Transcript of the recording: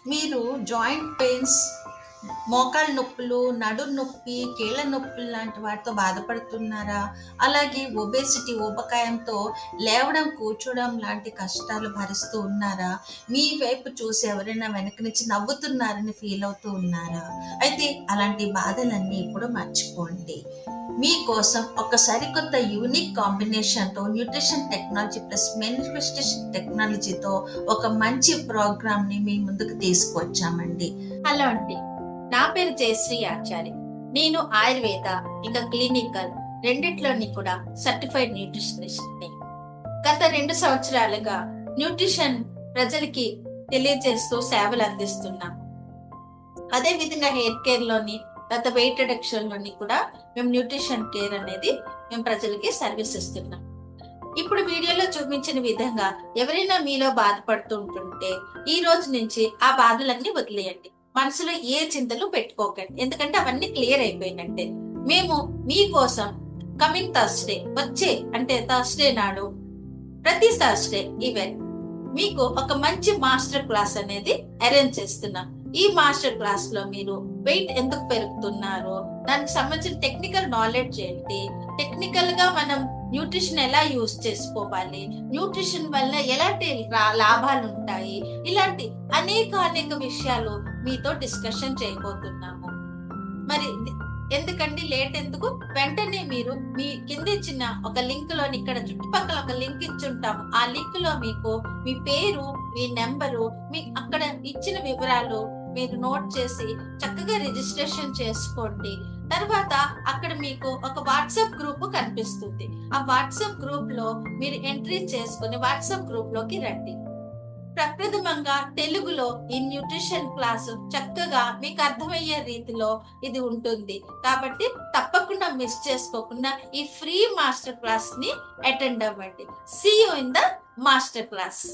మీరు joint pains, మోకాళ్ళ నొప్పులు, నడుం నొప్పి, కీళ్ళ నొప్పులు లాంటి వాటితో బాధపడుతున్నారా? అలాగే ఒబేసిటీ ఊబకాయంతో లేవడం, కూర్చోవడం లాంటి కష్టాలు భరిస్తూ ఉన్నారా? మీ వైపు చూసి ఎవరైనా వెనక నుంచి నవ్వుతున్నారని ఫీల్ అవుతూ ఉన్నారా? అయితే అలాంటి బాధలన్నీ ఇప్పుడు మర్చిపోండి. మీకోసం ఒక సరికొత్త యూనిక్ కాంబినేషన్‌తో న్యూట్రిషన్ టెక్నాలజీ ప్లస్ మేనిఫెస్టేషన్ టెక్నాలజీతో ఒక మంచి ప్రోగ్రామ్‌ని మీ ముందుకు తీసుకొచ్చామండి. హలో అండి. నా పేరు జయశ్రీ ఆచారి. నేను ఆయుర్వేద, ఇంకా క్లినికల్ రెండిట్లోని కూడా సర్టిఫైడ్ న్యూట్రిషనిస్ట్‌ని. గత 2 సంవత్సరాలుగా న్యూట్రిషన్ ప్రజలకి తెలియజేస్తూ సేవలు అందిస్తున్నాం. అదే విధంగా హెయిర్ కేర్‌లోని గత వెయిట్ రిడక్షన్‌లోని కూడా మేము న్యూట్రిషన్ కేర్ అనేది మేము ప్రజలకి సర్వీస్ ఇస్తున్నాం. ఇప్పుడు వీడియోలో చూపించిన విధంగా ఎవరైనా మీలో బాధపడుతూ ఉంటుంటే ఈ రోజు నుంచి ఆ బాధలన్నీ వదిలేయండి. మనసులో ఏ చింతలు పెట్టుకోకండి. ఎందుకంటే అవన్నీ క్లియర్ అయిపోయినట్టే. మేము మీకోసం కమింగ్ థర్స్‌డే అంటే థర్స్‌డే నాడు ప్రతి థర్స్‌డే ఈవెన్ మీకు ఒక మంచి మాస్టర్ క్లాస్ అనేది అరేంజ్ చేస్తున్నాం. ఈ మాస్టర్ క్లాస్ లో మీరు వెయిట్ ఎందుకు పెరుగుతున్నారో, దానికి సంబంధించిన టెక్నికల్ నాలెడ్జ్ ఏంటి, టెక్నికల్ గా మనం న్యూట్రిషన్ ఎలా యూజ్ చేసుకోవాలి, న్యూట్రిషన్ వల్ల ఎలాంటి లాభాలు ఉంటాయి, ఇలాంటి అనేక విషయాలు మీతో డిస్కషన్ చేయబోతున్నాము. మరి ఎందుకండి లేట్ ఎందుకు? వెంటనే మీరు మీ కింద ఇచ్చిన ఒక లింక్ లోని ఇక్కడ చుట్టుపక్కల ఒక లింక్ ఇచ్చుంటాము. ఆ లింక్ లో మీకు మీ పేరు, మీ నెంబరు, మీ అక్కడ ఇచ్చిన వివరాలు మీరు నోట్ చేసి చక్కగా రిజిస్ట్రేషన్ చేసుకోండి. తర్వాత అక్కడ మీకు ఒక వాట్సాప్ గ్రూప్ కనిపిస్తుంది. ఆ వాట్సాప్ గ్రూప్ లో మీరు ఎంట్రీ చేసుకుని వాట్సాప్ గ్రూప్ లోకి రండి. ప్రప్రథమంగా తెలుగులో ఈ న్యూట్రిషన్ క్లాసు చక్కగా మీకు అర్థమయ్యే రీతిలో ఇది ఉంటుంది. కాబట్టి తప్పకుండా మిస్ చేసుకోకుండా ఈ ఫ్రీ మాస్టర్ క్లాస్ ని అటెండ్ అవ్వండి. See you in the master class.